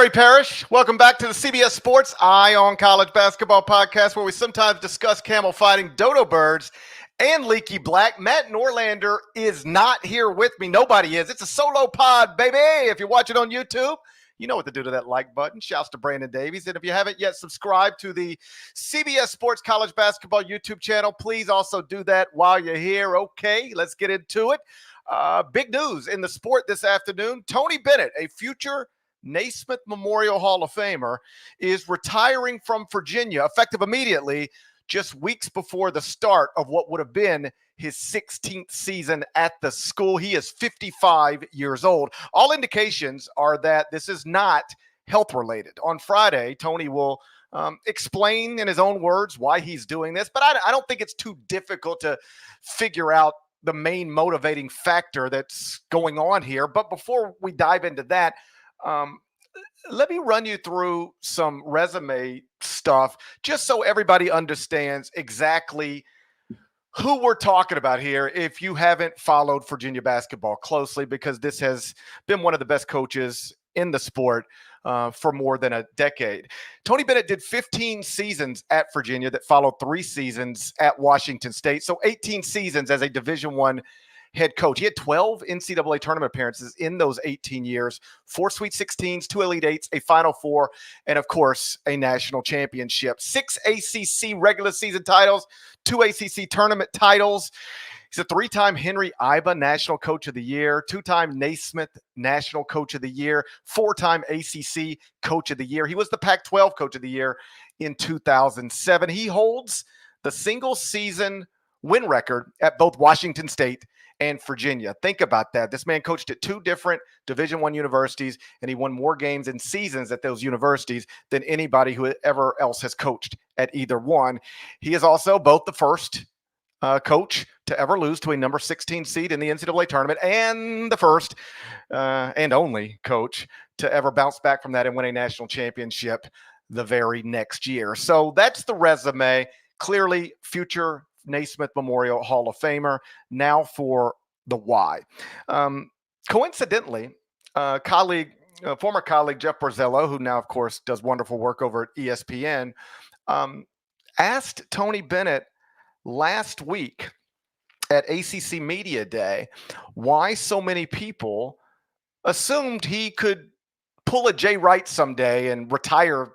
Trey Parrish. Welcome back to the CBS Sports Eye on College Basketball podcast, where we sometimes discuss camel fighting, dodo birds, and leaky black. Matt Norlander is not here with me. Nobody is. It's a solo pod, baby. If you're watching on YouTube, you know what to do to that like button. Shouts to Brandon Davies. And if you haven't yet subscribed to the CBS Sports College Basketball YouTube channel, please also do that while you're here. Okay, let's get into it. Big news in the sport this afternoon. Tony Bennett, a future Naismith Memorial Hall of Famer, is retiring from Virginia, effective immediately, just weeks before the start of what would have been his 16th season at the school. He is 55 years old. All indications are that this is not health-related. On Friday, Tony will explain in his own words why he's doing this, but I don't think it's too difficult to figure out the main motivating factor that's going on here. But before we dive into that, let me run you through some resume stuff just so everybody understands exactly who we're talking about here if you haven't followed Virginia basketball closely, because this has been one of the best coaches in the sport for more than a decade. Tony Bennett did 15 seasons at Virginia that followed 3 seasons at Washington State. So 18 seasons as a Division I head coach. He had 12 NCAA tournament appearances in those 18 years, 4 Sweet 16s, 2 Elite Eights, a Final Four, and of course, a national championship. 6 ACC regular season titles, 2 ACC tournament titles. He's a 3-time Henry Iba National Coach of the Year, 2-time Naismith National Coach of the Year, 4-time ACC Coach of the Year. He was the Pac-12 Coach of the Year in 2007. He holds the single season win record at both Washington State and Virginia. Think about that. This man coached at 2 different Division I universities, and he won more games and seasons at those universities than anybody who ever else has coached at either one. He is also both the first coach to ever lose to a number 16 seed in the NCAA tournament and the first and only coach to ever bounce back from that and win a national championship the very next year. So that's the resume. Clearly, future Naismith Memorial Hall of Famer. Now for the why. Coincidentally, former colleague Jeff Borzello, who now, of course, does wonderful work over at ESPN, asked Tony Bennett last week at ACC Media Day why so many people assumed he could pull a Jay Wright someday and retire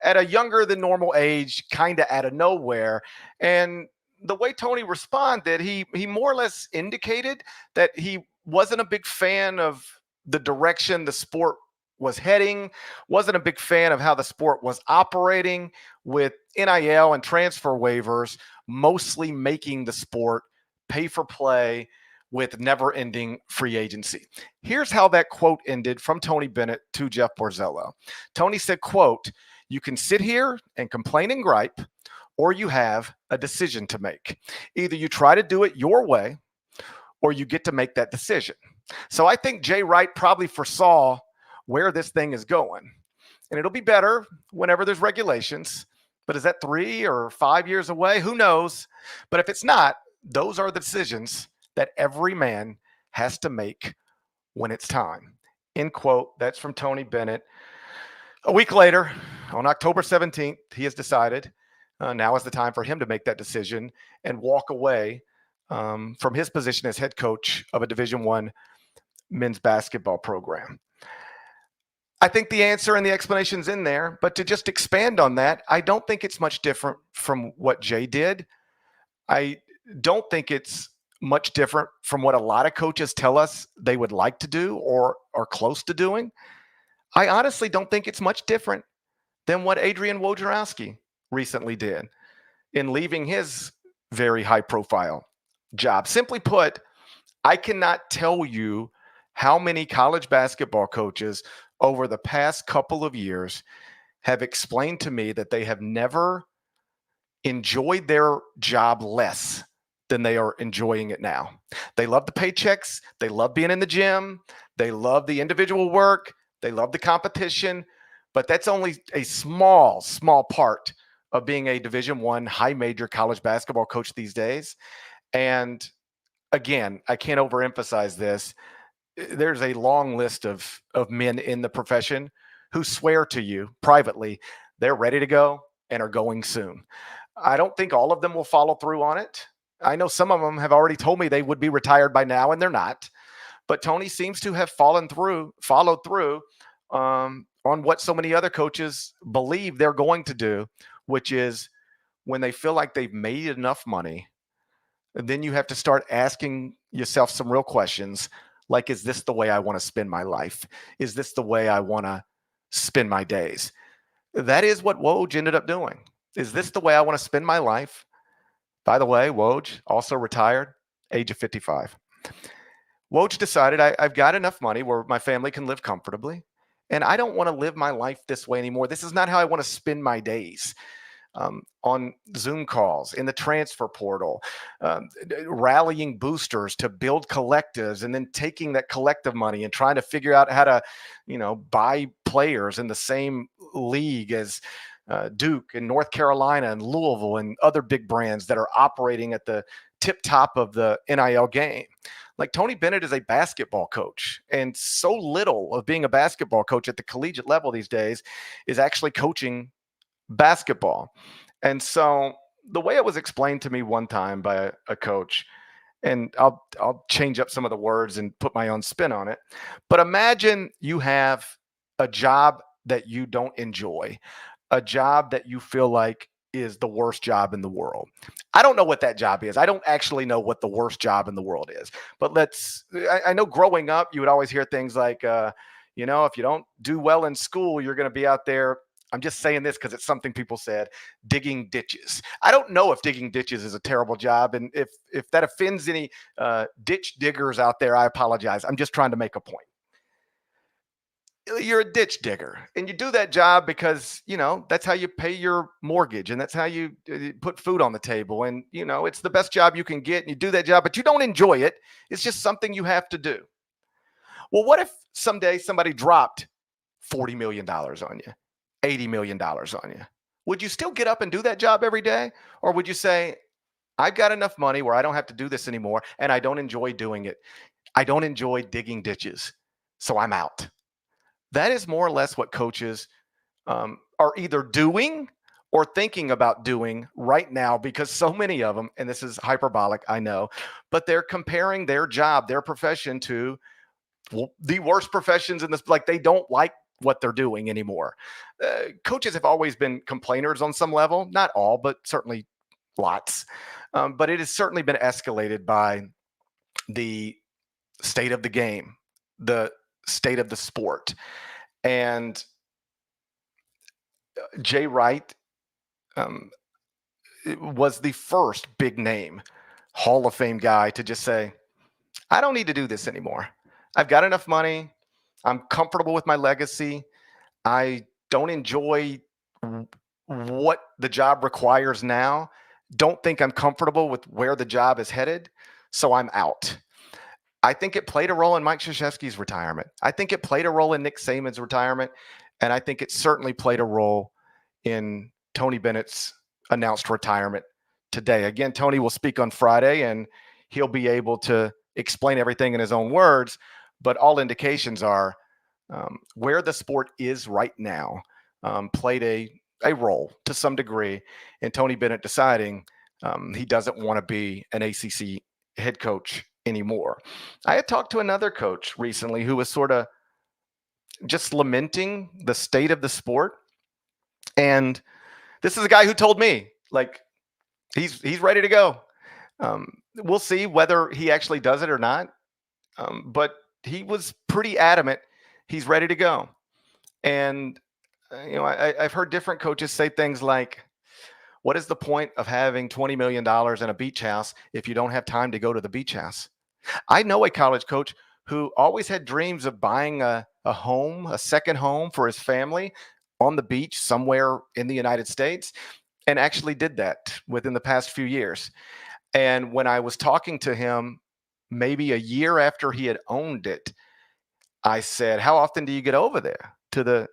at a younger than normal age, kind of out of nowhere. And the way Tony responded, he more or less indicated that he wasn't a big fan of the direction the sport was heading, wasn't a big fan of how the sport was operating with NIL and transfer waivers, mostly making the sport pay for play with never-ending free agency. Here's how that quote ended from Tony Bennett to Jeff Borzello. Tony said, quote, "You can sit here and complain and gripe, or you have a decision to make. Either you try to do it your way, or you get to make that decision." So I think Jay Wright probably foresaw where this thing is going. And it'll be better whenever there's regulations. But is that 3 or 5 years away? Who knows? But if it's not, those are the decisions that every man has to make when it's time. End quote. That's from Tony Bennett. A week later, on October 17th, he has decided now is the time for him to make that decision and walk away from his position as head coach of a Division I men's basketball program. I think the answer and the explanation's in there, but to just expand on that, I don't think it's much different from what Jay did. I don't think it's much different from what a lot of coaches tell us they would like to do or are close to doing. I honestly don't think it's much different than what Adrian Wojnarowski recently did in leaving his very high-profile job. Simply put, I cannot tell you how many college basketball coaches over the past couple of years have explained to me that they have never enjoyed their job less than they are enjoying it now. They love the paychecks. They love being in the gym. They love the individual work. They love the competition. But that's only a small part of being a Division I high major college basketball coach these days. And again, I can't overemphasize this. There's a long list of men in the profession who swear to you privately they're ready to go and are going soon. I don't think all of them will follow through on it. I know some of them have already told me they would be retired by now, and they're not. But Tony seems to have followed through on what so many other coaches believe they're going to do, which is when they feel like they've made enough money, then you have to start asking yourself some real questions like, is this the way I want to spend my life? Is this the way I want to spend my days? That is what Woj ended up doing. Is this the way I want to spend my life? By the way, Woj also retired, age of 55. Woj decided I've got enough money where my family can live comfortably, and I don't want to live my life this way anymore. This is not how I want to spend my days. On Zoom calls, in the transfer portal, rallying boosters to build collectives, and then taking that collective money and trying to figure out how to, buy players in the same league as Duke and North Carolina and Louisville and other big brands that are operating at the tip top of the NIL game. Like, Tony Bennett is a basketball coach, and so little of being a basketball coach at the collegiate level these days is actually coaching basketball. And so the way it was explained to me one time by a coach, and I'll change up some of the words and put my own spin on it, but imagine you have a job that you don't enjoy, a job that you feel like is the worst job in the world. I don't know what that job is. I don't actually know what the worst job in the world is. But I know growing up, you would always hear things like, if you don't do well in school, you're going to be out there. I'm just saying this because it's something people said, digging ditches. I don't know if digging ditches is a terrible job. And if that offends any ditch diggers out there, I apologize. I'm just trying to make a point. You're a ditch digger, and you do that job because, that's how you pay your mortgage, and that's how you put food on the table. And, it's the best job you can get, and you do that job, but you don't enjoy it. It's just something you have to do. Well, what if someday somebody dropped $40 million on you, $80 million on you? Would you still get up and do that job every day? Or would you say, I've got enough money where I don't have to do this anymore, and I don't enjoy doing it. I don't enjoy digging ditches, so I'm out. That is more or less what coaches are either doing or thinking about doing right now, because so many of them, and this is hyperbolic, I know, but they're comparing their job, their profession to the worst professions in this. Like, they don't like what they're doing anymore. Coaches have always been complainers on some level, not all, but certainly lots. But it has certainly been escalated by the state of the game, the state of the sport. And Jay Wright was the first big name Hall of Fame guy to just say, I don't need to do this anymore. I've got enough money. I'm comfortable with my legacy. I don't enjoy what the job requires now. Don't think I'm comfortable with where the job is headed. So I'm out. I think it played a role in Mike Krzyzewski's retirement. I think it played a role in Nick Saban's retirement. And I think it certainly played a role in Tony Bennett's announced retirement today. Again, Tony will speak on Friday, and he'll be able to explain everything in his own words. But all indications are where the sport is right now played a role to some degree in Tony Bennett deciding he doesn't want to be an ACC head coach anymore. I had talked to another coach recently who was sort of just lamenting the state of the sport. And this is a guy who told me, like, he's ready to go. We'll see whether he actually does it or not. But he was pretty adamant he's ready to go. And, I've heard different coaches say things like, what is the point of having $20 million in a beach house if you don't have time to go to the beach house? I know a college coach who always had dreams of buying a home, a second home for his family on the beach somewhere in the United States, and actually did that within the past few years. And when I was talking to him, maybe a year after he had owned it, I said, how often do you get over there to the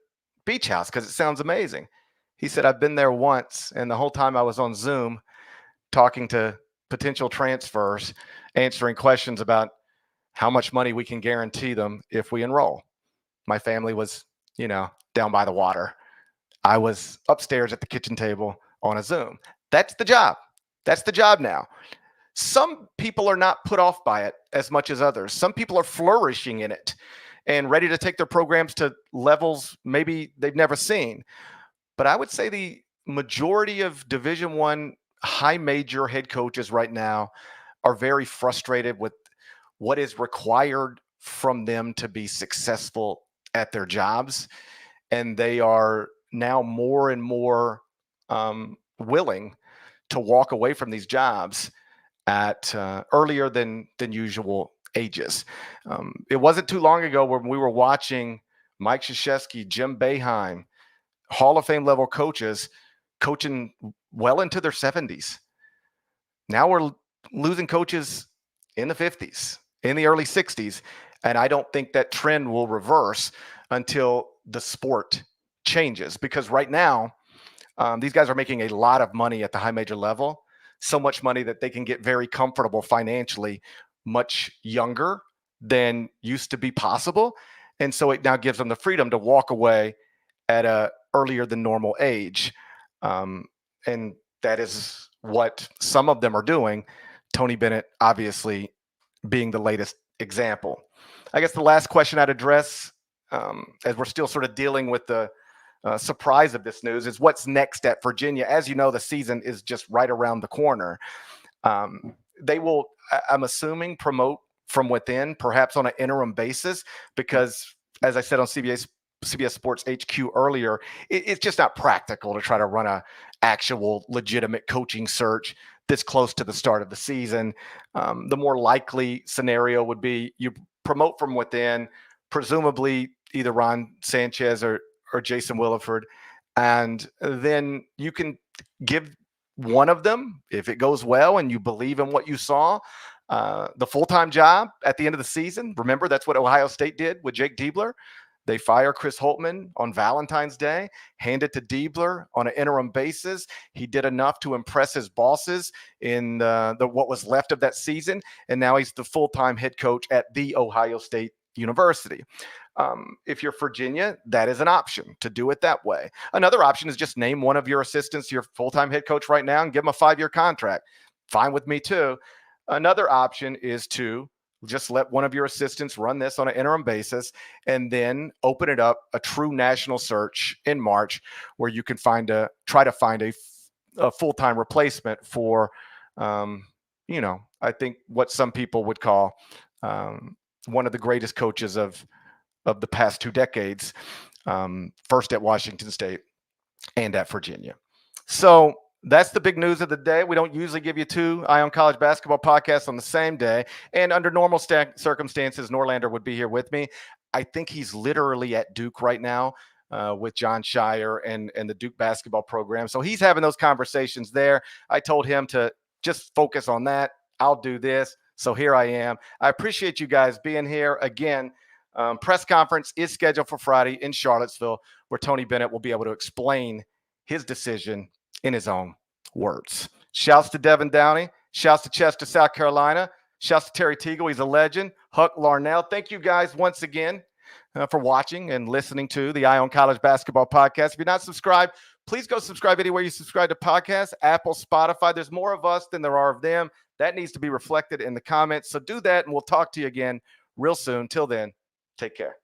beach house? Because it sounds amazing. He said, I've been there once, and the whole time I was on Zoom talking to potential transfers, answering questions about how much money we can guarantee them if we enroll. My family was, down by the water. I was upstairs at the kitchen table on a Zoom. That's the job. That's the job now. Some people are not put off by it as much as others. Some people are flourishing in it and ready to take their programs to levels maybe they've never seen. But I would say the majority of Division I high major head coaches right now are very frustrated with what is required from them to be successful at their jobs. And they are now more and more willing to walk away from these jobs at earlier than usual ages. It wasn't too long ago when we were watching Mike Krzyzewski, Jim Boeheim, Hall of Fame level coaches coaching well into their 70s. Now we're losing coaches in the 50s, in the early 60s, and I don't think that trend will reverse until the sport changes, because right now these guys are making a lot of money at the high major level, so much money that they can get very comfortable financially much younger than used to be possible. And so it now gives them the freedom to walk away at a earlier than normal age. And that is what some of them are doing. Tony Bennett, obviously, being the latest example. I guess the last question I'd address, as we're still sort of dealing with the surprise of this news, is what's next at Virginia. As you know, the season is just right around the corner. They will, I'm assuming, promote from within, perhaps on an interim basis, because, as I said on CBS Sports HQ earlier, it's just not practical to try to run a actual legitimate coaching search this close to the start of the season. The more likely scenario would be you promote from within, presumably either Ron Sanchez or Jason Williford, and then you can give one of them, if it goes well and you believe in what you saw, the full-time job at the end of the season. Remember, that's what Ohio State did with Jake Diebler. They fire Chris Holtmann on Valentine's Day, hand it to Diebler on an interim basis. He did enough to impress his bosses in the what was left of that season, and now he's the full-time head coach at the Ohio State University. If you're Virginia, that is an option to do it that way. Another option is just name one of your assistants your full-time head coach right now and give him a 5-year contract. Fine with me too. Another option is to just let one of your assistants run this on an interim basis and then open it up a true national search in March, where you can try to find a full-time replacement for, I think what some people would call one of the greatest coaches of the past 2 decades, first at Washington State and at Virginia. So that's the big news of the day. We don't usually give you 2 Eye on College basketball podcasts on the same day. And under normal circumstances, Norlander would be here with me. I think he's literally at Duke right now with John Shire and the Duke basketball program. So he's having those conversations there. I told him to just focus on that. I'll do this. So here I am. I appreciate you guys being here again. Press conference is scheduled for Friday in Charlottesville, where Tony Bennett will be able to explain his decision in his own words. Shouts to Devin Downey. Shouts to Chester, South Carolina. Shouts to Terry Teagle. He's a legend. Huck Larnell. Thank you guys once again for watching and listening to the Eye on College Basketball Podcast. If you're not subscribed, please go subscribe anywhere you subscribe to podcasts, Apple, Spotify. There's more of us than there are of them. That needs to be reflected in the comments. So do that, and we'll talk to you again real soon. Till then, take care.